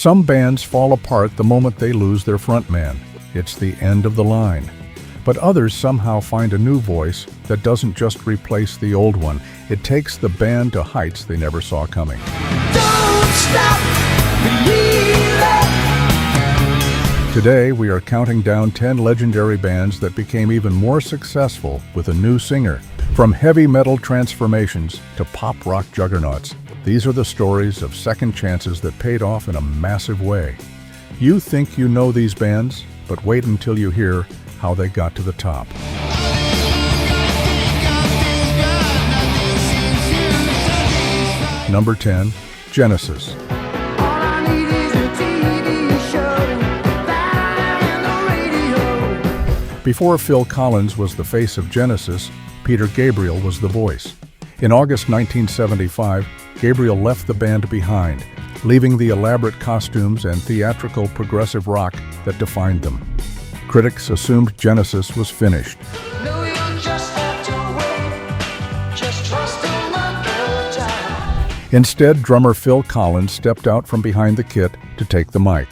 Some bands fall apart the moment they lose their frontman. It's the end of the line. But others somehow find a new voice that doesn't just replace the old one. It takes the band to heights they never saw coming. Don't stop believing. Today, we are counting down 10 legendary bands that became even more successful with a new singer. From heavy metal transformations to pop rock juggernauts, these are the stories of second chances that paid off in a massive way. You think you know these bands, but wait until you hear how they got to the top. Number 10, Genesis. Before Phil Collins was the face of Genesis, Peter Gabriel was the voice. In August 1975, Gabriel left the band behind, leaving the elaborate costumes and theatrical progressive rock that defined them. Critics assumed Genesis was finished. No, you just have to wait. Just trust in the good time. Instead, drummer Phil Collins stepped out from behind the kit to take the mic.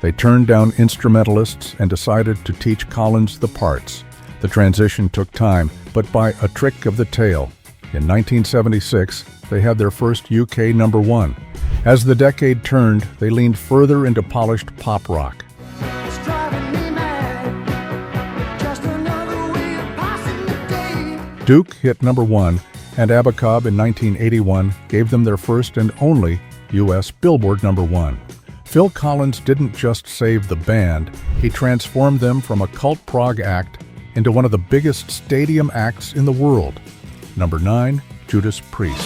They turned down instrumentalists and decided to teach Collins the parts. The transition took time, but by a trick of the tail. In 1976, they had their first UK number one. As the decade turned, they leaned further into polished pop rock. It's driving me mad. Just another way of passing the day. Duke hit number one, and Abacab in 1981 gave them their first and only U.S. Billboard number one. Phil Collins didn't just save the band, he transformed them from a cult prog act into one of the biggest stadium acts in the world. Number 9, Judas Priest.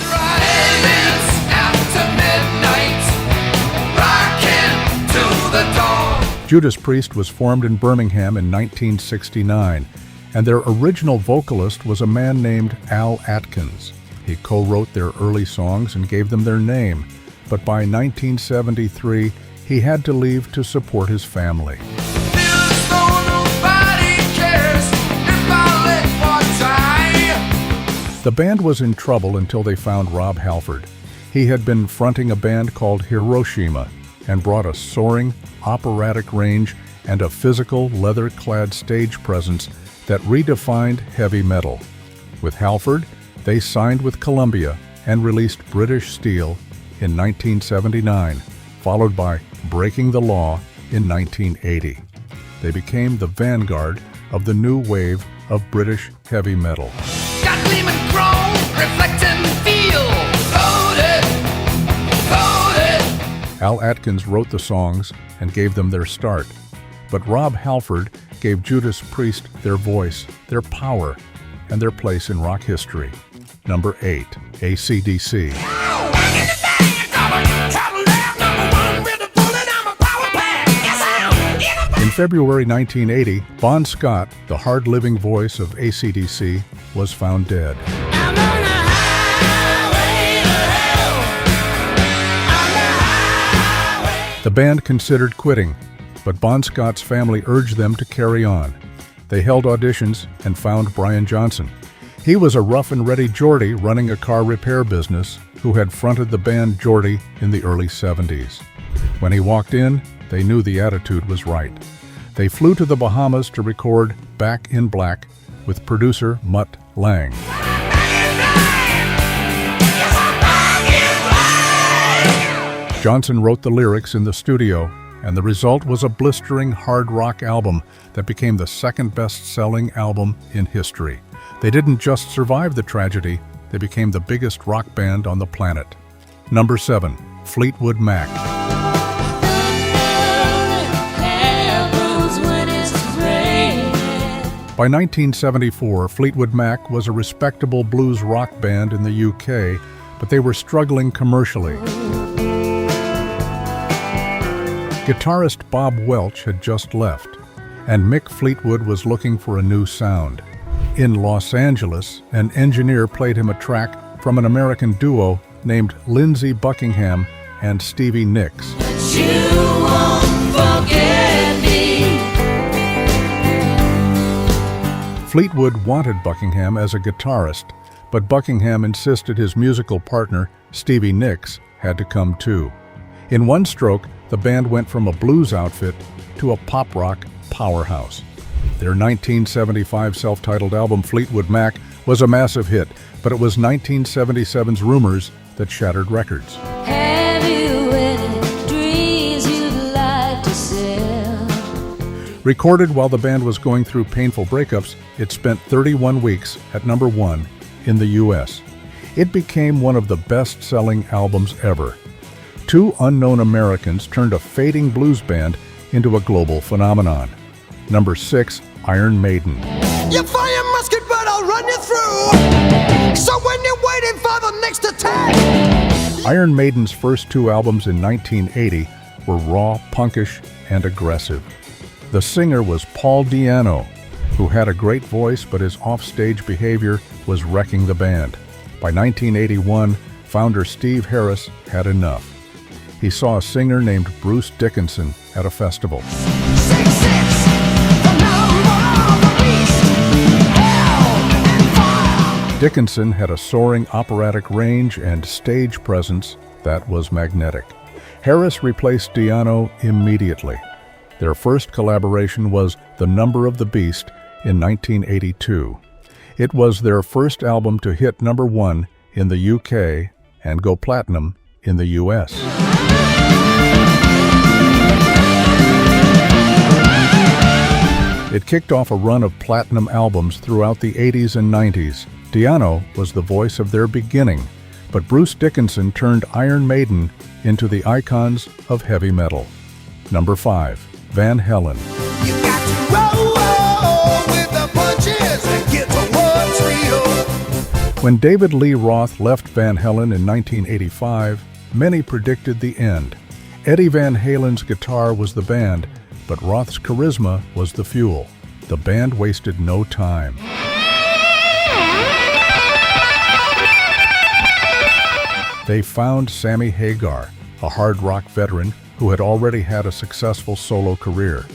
Judas Priest was formed in Birmingham in 1969, and their original vocalist was a man named Al Atkins. He co-wrote their early songs and gave them their name, but by 1973, he had to leave to support his family. The band was in trouble until they found Rob Halford. He had been fronting a band called Hiroshima and brought a soaring, operatic range and a physical, leather-clad stage presence that redefined heavy metal. With Halford, they signed with Columbia and released British Steel in 1979, followed by Breaking the Law in 1980. They became the vanguard of the new wave of British heavy metal. Got gleaming chrome, reflecting feel. Loaded, loaded. Al Atkins wrote the songs and gave them their start, but Rob Halford gave Judas Priest their voice, their power, and their place in rock history. Number 8, AC/DC. In February 1980, Bon Scott, the hard-living voice of AC/DC, was found dead. I'm on the highway to hell. On the highway. The band considered quitting, but Bon Scott's family urged them to carry on. They held auditions and found Brian Johnson. He was a rough-and-ready Geordie running a car repair business who had fronted the band Geordie in the early 70s. When he walked in, they knew the attitude was right. They flew to the Bahamas to record Back in Black with producer Mutt Lange. Johnson wrote the lyrics in the studio, and the result was a blistering hard rock album that became the second best-selling album in history. They didn't just survive the tragedy, they became the biggest rock band on the planet. Number 7, Fleetwood Mac. By 1974, Fleetwood Mac was a respectable blues rock band in the UK, but they were struggling commercially. Guitarist Bob Welch had just left, and Mick Fleetwood was looking for a new sound. In Los Angeles, an engineer played him a track from an American duo named Lindsey Buckingham and Stevie Nicks. You won't forget me. Fleetwood wanted Buckingham as a guitarist, but Buckingham insisted his musical partner, Stevie Nicks, had to come too. In one stroke, the band went from a blues outfit to a pop-rock powerhouse. Their 1975 self-titled album Fleetwood Mac was a massive hit, but it was 1977's Rumors that shattered records. Have you any dreams you'd like to sell? Recorded while the band was going through painful breakups, it spent 31 weeks at number 1 in the U.S. It became one of the best-selling albums ever. Two unknown Americans turned a fading blues band into a global phenomenon. Number 6, Iron Maiden. You fire musket, but I'll run you through. So when you're waiting for the next attack. Iron Maiden's first two albums in 1980 were raw, punkish, and aggressive. The singer was Paul Di'Anno, who had a great voice, but his offstage behavior was wrecking the band. By 1981, founder Steve Harris had enough. He saw a singer named Bruce Dickinson at a festival. 6'6", the number of the beast, hell and fire. Dickinson had a soaring operatic range and stage presence that was magnetic. Harris replaced Di'Anno immediately. Their first collaboration was The Number of the Beast in 1982. It was their first album to hit number 1 in the UK and go platinum in the US. It kicked off a run of platinum albums throughout the 80s and 90s. Di'Anno was the voice of their beginning, but Bruce Dickinson turned Iron Maiden into the icons of heavy metal. Number 5, Van Halen. You got to roll with the punches and get to what's real. When David Lee Roth left Van Halen in 1985, many predicted the end. Eddie Van Halen's guitar was the band, but Roth's charisma was the fuel. The band wasted no time. They found Sammy Hagar, a hard rock veteran who had already had a successful solo career.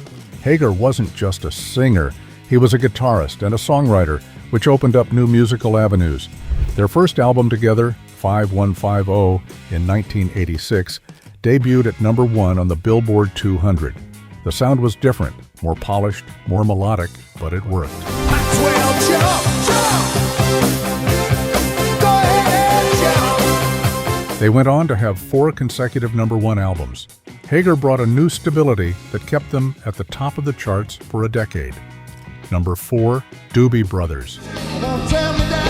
Hagar wasn't just a singer, he was a guitarist and a songwriter, which opened up new musical avenues. Their first album together, 5150, in 1986, debuted at number 1 on the Billboard 200. The sound was different, more polished, more melodic, but it worked. Maxwell, jump. Go ahead, jump. They went on to have 4 consecutive number 1 albums. Hagar brought a new stability that kept them at the top of the charts for a decade. Number 4, Doobie Brothers. Won't tell me that.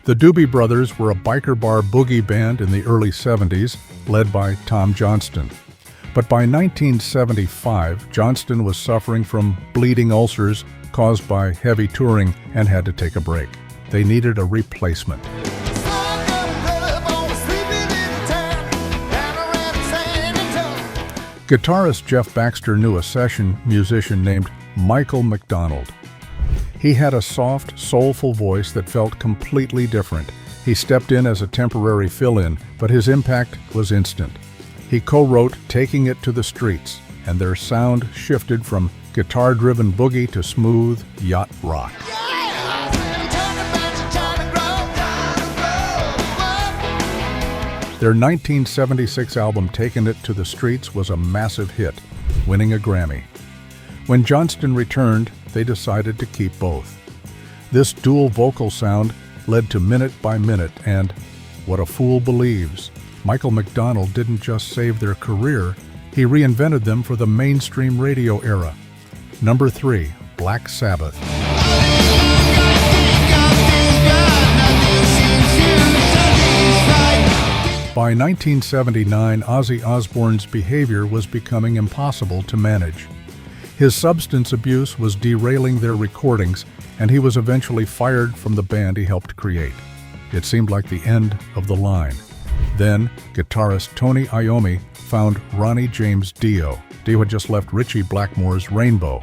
The Doobie Brothers were a biker bar boogie band in the early 70s, led by Tom Johnston. But by 1975, Johnston was suffering from bleeding ulcers caused by heavy touring and had to take a break. They needed a replacement. Guitarist Jeff Baxter knew a session musician named Michael McDonald. He had a soft, soulful voice that felt completely different. He stepped in as a temporary fill-in, but his impact was instant. He co-wrote Taking It to the Streets, and their sound shifted from guitar-driven boogie to smooth yacht rock. Their 1976 album Taking It to the Streets was a massive hit, winning a Grammy. When Johnston returned, they decided to keep both. This dual vocal sound led to Minute by Minute and What a Fool Believes. Michael McDonald didn't just save their career, he reinvented them for the mainstream radio era. Number 3, Black Sabbath. By 1979, Ozzy Osbourne's behavior was becoming impossible to manage. His substance abuse was derailing their recordings, and he was eventually fired from the band he helped create. It seemed like the end of the line. Then, guitarist Tony Iommi found Ronnie James Dio. Dio had just left Ritchie Blackmore's Rainbow.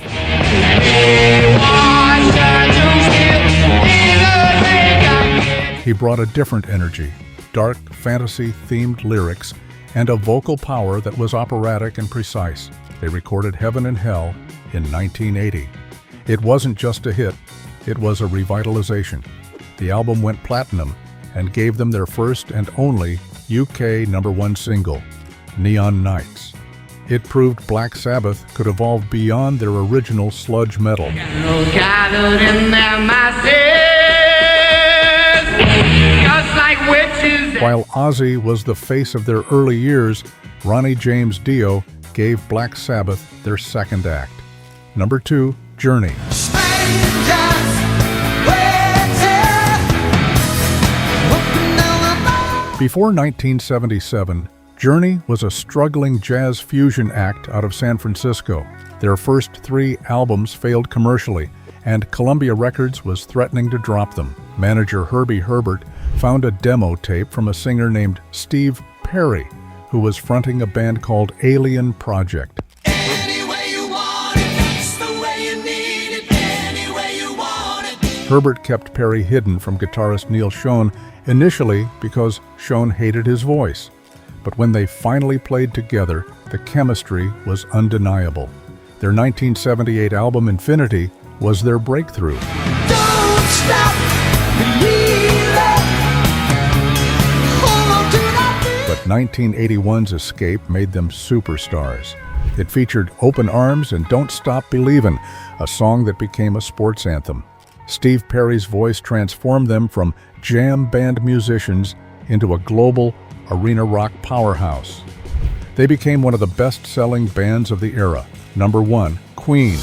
He brought a different energy, dark fantasy-themed lyrics, and a vocal power that was operatic and precise. They recorded Heaven and Hell in 1980. It wasn't just a hit, it was a revitalization. The album went platinum and gave them their first and only UK #1 single, Neon Nights. It proved Black Sabbath could evolve beyond their original sludge metal. Gathered in their masses, just like witches. While Ozzy was the face of their early years, Ronnie James Dio gave Black Sabbath their second act. Number 2, Journey. Strangers waiting, walking down the Before 1977, Journey was a struggling jazz fusion act out of San Francisco. Their first 3 albums failed commercially, and Columbia Records was threatening to drop them. Manager Herbie Herbert found a demo tape from a singer named Steve Perry, who was fronting a band called Alien Project. Any way you want it, it's the way you need it. Any way you want it. Herbert kept Perry hidden from guitarist Neil Schon, initially because Schon hated his voice. But when they finally played together, the chemistry was undeniable. Their 1978 album Infinity was their breakthrough. Don't stop believing. Hold on to that dream. But 1981's Escape made them superstars. It featured Open Arms and Don't Stop Believin', a song that became a sports anthem. Steve Perry's voice transformed them from jam band musicians into a global arena rock powerhouse. They became one of the best-selling bands of the era. Number 1, Queen.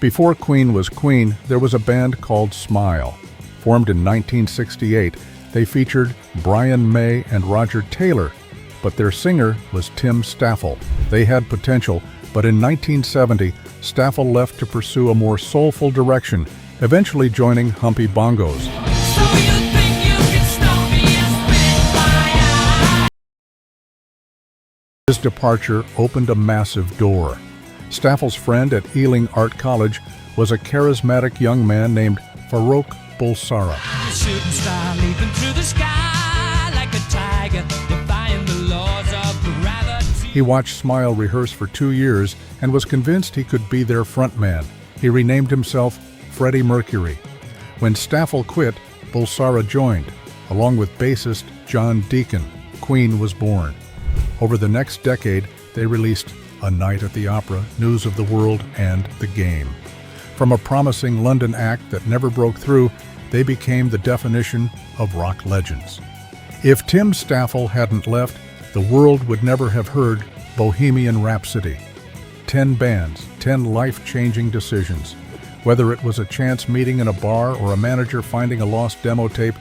Before Queen was Queen, there was a band called Smile. Formed in 1968, they featured Brian May and Roger Taylor, but their singer was Tim Staffel. They had potential, but in 1970, Staffel left to pursue a more soulful direction, eventually joining Humpy Bongos. So you think you can stop me and spit my eye? His departure opened a massive door. Staffel's friend at Ealing Art College was a charismatic young man named Farouk Bulsara. A shooting star leaping through the sky like a tiger, defying the laws of gravity. He watched Smile rehearse for 2 years and was convinced he could be their frontman. He renamed himself Freddie Mercury. When Staffel quit, Bulsara joined. Along with bassist John Deacon, Queen was born. Over the next decade, they released A Night at the Opera, News of the World, and The Game. From a promising London act that never broke through, they became the definition of rock legends. If Tim Staffel hadn't left, the world would never have heard Bohemian Rhapsody. 10 bands, 10 life-changing decisions. Whether it was a chance meeting in a bar or a manager finding a lost demo tape,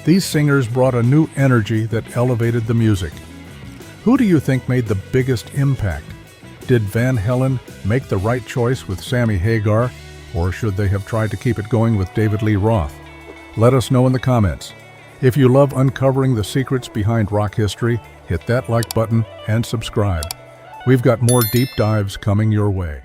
these singers brought a new energy that elevated the music. Who do you think made the biggest impact? Did Van Halen make the right choice with Sammy Hagar, or should they have tried to keep it going with David Lee Roth? Let us know in the comments. If you love uncovering the secrets behind rock history, hit that like button and subscribe. We've got more deep dives coming your way.